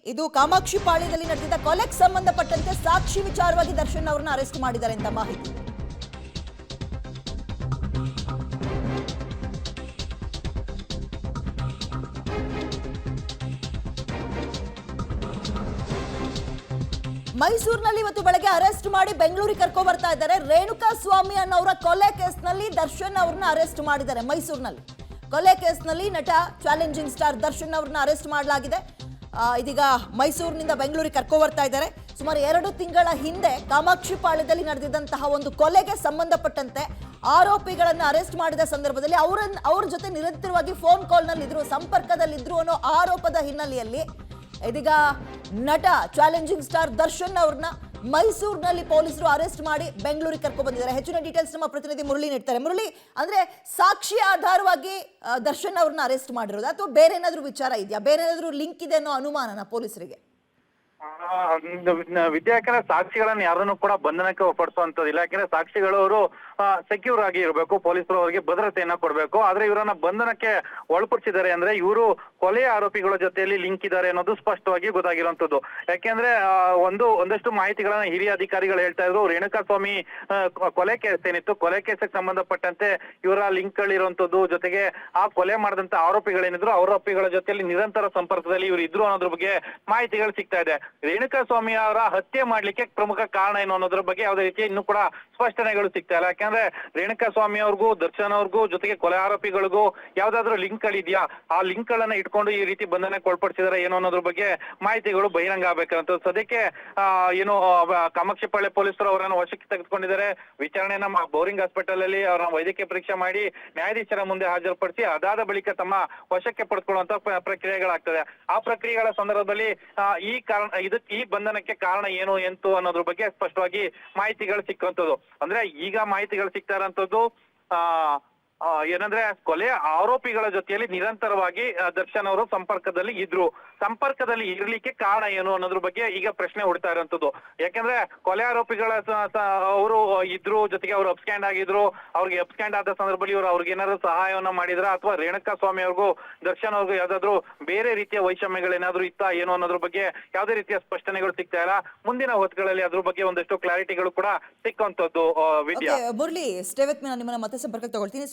ಇದು ಕಾಮಾಕ್ಷಿ ಪಾಳ್ಯದಲ್ಲಿ ನಡೆದಿದ್ದ ಕೊಲೆಗೆ ಸಂಬಂಧಪಟ್ಟಂತೆ ಸಾಕ್ಷಿ ವಿಚಾರವಾಗಿ ದರ್ಶನ್ ಅವರನ್ನ ಅರೆಸ್ಟ್ ಮಾಡಿದ್ದಾರೆ ಅಂತ ಮಾಹಿತಿ. ಮೈಸೂರಿನಲ್ಲಿ ಇವತ್ತು ಬೆಳಗ್ಗೆ ಅರೆಸ್ಟ್ ಮಾಡಿ ಬೆಂಗಳೂರಿಗೆ ಕರ್ಕೊ ಬರ್ತಾ ಇದ್ದಾರೆ. ರೇಣುಕಾ ಸ್ವಾಮಿ ಅನ್ನೋರ ಕೊಲೆ ಕೇಸ್ನಲ್ಲಿ ದರ್ಶನ್ ಅವ್ರನ್ನ ಅರೆಸ್ಟ್ ಮಾಡಿದ್ದಾರೆ. ಮೈಸೂರಿನಲ್ಲಿ ಕೊಲೆ ಕೇಸ್ನಲ್ಲಿ ನಟ ಚಾಲೆಂಜಿಂಗ್ ಸ್ಟಾರ್ ದರ್ಶನ್ ಅವ್ರನ್ನ ಅರೆಸ್ಟ್ ಮಾಡಲಾಗಿದೆ. ಇದೀಗ ಮೈಸೂರಿನಿಂದ ಬೆಂಗಳೂರಿಗೆ ಕರ್ಕೊ ಬರ್ತಾ ಇದ್ದಾರೆ. ಸುಮಾರು 2 ತಿಂಗಳ ಹಿಂದೆ ಕಾಮಾಕ್ಷಿ ಪಾಳ್ಯದಲ್ಲಿ ನಡೆದಿದ್ದಂತಹ ಒಂದು ಕೊಲೆಗೆ ಸಂಬಂಧಪಟ್ಟಂತೆ ಆರೋಪಿಗಳನ್ನ ಅರೆಸ್ಟ್ ಮಾಡಿದ ಸಂದರ್ಭದಲ್ಲಿ ಅವ್ರ ಜೊತೆ ನಿರಂತರವಾಗಿ ಫೋನ್ ಕಾಲ್ನಲ್ಲಿ ಇದ್ರು, ಸಂಪರ್ಕದಲ್ಲಿದ್ರು ಅನ್ನೋ ಆರೋಪದ ಹಿನ್ನೆಲೆಯಲ್ಲಿ ಇದೀಗ ನಟ ಚಾಲೆಂಜಿಂಗ್ ಸ್ಟಾರ್ ದರ್ಶನ್ ಅವ್ರನ್ನ ಮೈಸೂರಿನಲ್ಲಿ ಪೊಲೀಸರು ಅರೆಸ್ಟ್ ಮಾಡಿ ಬೆಂಗಳೂರಿಗೆ ಕರ್ಕೊ ಬಂದಿದ್ದಾರೆ. ಹೆಚ್ಚಿನ ಡೀಟೇಲ್ಸ್ ನಮ್ಮ ಪ್ರತಿನಿಧಿ ಮುರಳಿ ನೀಡ್ತಾರೆ. ಮುರಳಿ, ಅಂದ್ರೆ ಸಾಕ್ಷಿ ಆಧಾರವಾಗಿ ದರ್ಶನ್ ಅವ್ರನ್ನ ಅರೆಸ್ಟ್ ಮಾಡಿರೋದು ಅಥವಾ ಬೇರೆ ಏನಾದ್ರೂ ವಿಚಾರ ಇದೆಯಾ? ಬೇರೆ ಏನಾದ್ರೂ ಲಿಂಕ್ ಇದೆ ಅನ್ನೋ ಅನುಮಾನನ ಪೊಲೀಸರಿಗೆ? ಯಾಕಂದ್ರೆ ಸಾಕ್ಷಿಗಳನ್ನ ಯಾರನ್ನು ಕೂಡ ಬಂಧನಕ್ಕೆ ಒಪ್ಪಡಿಸುವಂತದಿಲ್ಲ. ಯಾಕಂದ್ರೆ ಸಾಕ್ಷಿಗಳು ಅವರು ಸೆಕ್ಯೂರ್ ಆಗಿ ಇರಬೇಕು, ಪೊಲೀಸರು ಅವರಿಗೆ ಭದ್ರತೆಯನ್ನ ಕೊಡಬೇಕು. ಆದ್ರೆ ಇವರನ್ನ ಬಂಧನಕ್ಕೆ ಒಳಪಡಿಸಿದ್ದಾರೆ ಅಂದ್ರೆ ಇವರು ಕೊಲೆ ಆರೋಪಿಗಳ ಜೊತೆಯಲ್ಲಿ ಲಿಂಕ್ ಇದ್ದಾರೆ ಅನ್ನೋದು ಸ್ಪಷ್ಟವಾಗಿ ಗೊತ್ತಾಗಿರುವಂತದ್ದು. ಯಾಕೆಂದ್ರೆ ಒಂದಷ್ಟು ಮಾಹಿತಿಗಳನ್ನ ಹಿರಿಯ ಅಧಿಕಾರಿಗಳು ಹೇಳ್ತಾ ಇದ್ರು. ರೇಣುಕಾ ಸ್ವಾಮಿ ಕೊಲೆ ಕೇಸ್ ಏನಿತ್ತು, ಕೊಲೆ ಕೇಸಿಗೆ ಸಂಬಂಧಪಟ್ಟಂತೆ ಇವರ ಲಿಂಕ್ ಗಳಿರುವಂತದ್ದು, ಜೊತೆಗೆ ಆ ಕೊಲೆ ಮಾಡಿದಂತ ಆರೋಪಿಗಳೇನಿದ್ರು ಆರೋಪಿಗಳ ಜೊತೆಯಲ್ಲಿ ನಿರಂತರ ಸಂಪರ್ಕದಲ್ಲಿ ಇವರು ಇದ್ರು ಅನ್ನೋದ್ರ ಬಗ್ಗೆ ಮಾಹಿತಿಗಳು ಸಿಗ್ತಾ ಇದೆ. ರೇಣುಕಾ ಸ್ವಾಮಿ ಅವರ ಹತ್ಯೆ ಮಾಡ್ಲಿಕ್ಕೆ ಪ್ರಮುಖ ಕಾರಣ ಏನು ಅನ್ನೋದ್ರ ಬಗ್ಗೆ ಯಾವುದೇ ರೀತಿ ಇನ್ನೂ ಕೂಡ ಸ್ಪಷ್ಟನೆಗಳು ಸಿಗ್ತಾ ಇಲ್ಲ. ಯಾಕಂದ್ರೆ ರೇಣುಕಾ ಸ್ವಾಮಿ ಅವ್ರಿಗೂ ದರ್ಶನ್ ಅವ್ರಿಗೂ ಜೊತೆಗೆ ಕೊಲೆ ಆರೋಪಿಗಳಿಗೂ ಯಾವ್ದಾದ್ರು ಲಿಂಕ್ ಗಳಿದ್ಯಾ, ಆ ಲಿಂಕ್ ಗಳನ್ನ ಇಟ್ಕೊಂಡು ಈ ರೀತಿ ಬಂಧನಕ್ಕೆ ಒಳಪಡಿಸಿದಾರೆ ಏನೋ ಅನ್ನೋದ್ರ ಬಗ್ಗೆ ಮಾಹಿತಿಗಳು ಬಹಿರಂಗ ಆಗ್ಬೇಕಂತ ಸದ್ಯಕ್ಕೆ ಏನು ಕಾಮಾಕ್ಷಿ ಪಾಳ್ಯ ಪೊಲೀಸರು ಅವರನ್ನು ವಶಕ್ಕೆ ತೆಗೆದುಕೊಂಡಿದ್ದಾರೆ. ವಿಚಾರಣೆಯನ್ನ ಬೋರಿಂಗ್ ಹಾಸ್ಪಿಟಲ್ ಅಲ್ಲಿ ಅವರನ್ನ ವೈದ್ಯಕೀಯ ಪರೀಕ್ಷೆ ಮಾಡಿ ನ್ಯಾಯಾಧೀಶರ ಮುಂದೆ ಹಾಜರುಪಡಿಸಿ ಅದಾದ ಬಳಿಕ ತಮ್ಮ ವಶಕ್ಕೆ ಪಡೆದುಕೊಳ್ಳುವಂತ ಪ್ರಕ್ರಿಯೆಗಳಾಗ್ತದೆ. ಆ ಪ್ರಕ್ರಿಯೆಗಳ ಸಂದರ್ಭದಲ್ಲಿ ಈ ಬಂಧನಕ್ಕೆ ಕಾರಣ ಏನು ಎಂತು ಅನ್ನೋದ್ರ ಬಗ್ಗೆ ಸ್ಪಷ್ಟವಾಗಿ ಮಾಹಿತಿಗಳು ಸಿಕ್ಕುವಂಥದ್ದು. ಅಂದ್ರೆ ಈಗ ಮಾಹಿತಿಗಳು ಸಿಗ್ತಾ ಇರೋಂಥದ್ದು ಏನಂದ್ರೆ ಕೊಲೆ ಆರೋಪಿಗಳ ಜೊತೆಯಲ್ಲಿ ನಿರಂತರವಾಗಿ ದರ್ಶನ್ ಅವರು ಸಂಪರ್ಕದಲ್ಲಿ ಇರ್ಲಿಕ್ಕೆ ಕಾರಣ ಏನು ಅನ್ನೋದ್ರ ಬಗ್ಗೆ ಈಗ ಪ್ರಶ್ನೆ ಹುಡ್ತಾ ಇರುವಂತದ್ದು. ಯಾಕಂದ್ರೆ ಕೊಲೆ ಆರೋಪಿಗಳ ಅವರು ಇದ್ರು, ಜೊತೆಗೆ ಅವರು ಅಬ್ಸ್ಕ್ಯಾಂಡ್ ಆಗಿದ್ರು. ಅವ್ರಿಗೆ ಅಬ್ಸ್ಕ್ಯಾಂಡ್ ಆದ ಸಂದರ್ಭದಲ್ಲಿ ಇವರು ಅವ್ರಿಗೆ ಏನಾದ್ರು ಸಹಾಯವನ್ನ ಮಾಡಿದ್ರ ಅಥವಾ ರೇಣುಕಾ ಸ್ವಾಮಿ ಅವ್ರಿಗೂ ದರ್ಶನ್ ಅವ್ರಿಗೂ ಯಾವ್ದಾದ್ರು ಬೇರೆ ರೀತಿಯ ವೈಷಮ್ಯಗಳೇನಾದ್ರು ಇತ್ತಾ ಏನೋ ಅನ್ನೋದ್ರ ಬಗ್ಗೆ ಯಾವುದೇ ರೀತಿಯ ಸ್ಪಷ್ಟನೆಗಳು ಸಿಗ್ತಾ ಇಲ್ಲ. ಮುಂದಿನ ಹೊತ್ತುಗಳಲ್ಲಿ ಅದ್ರ ಬಗ್ಗೆ ಒಂದಷ್ಟು ಕ್ಲಾರಿಟಿಗಳು ಕೂಡ ಸಿಕ್ಕುವಂತದ್ದು. ವಿದ್ಯಾ, ಮುರಳಿ, ಸ್ಟೇ ವಿತ್ ಮೀ, ನಿಮ್ಮನ್ನ ಮತ್ತೆ ಸಂಪರ್ಕ ತಗೊಳ್ತೀನಿ.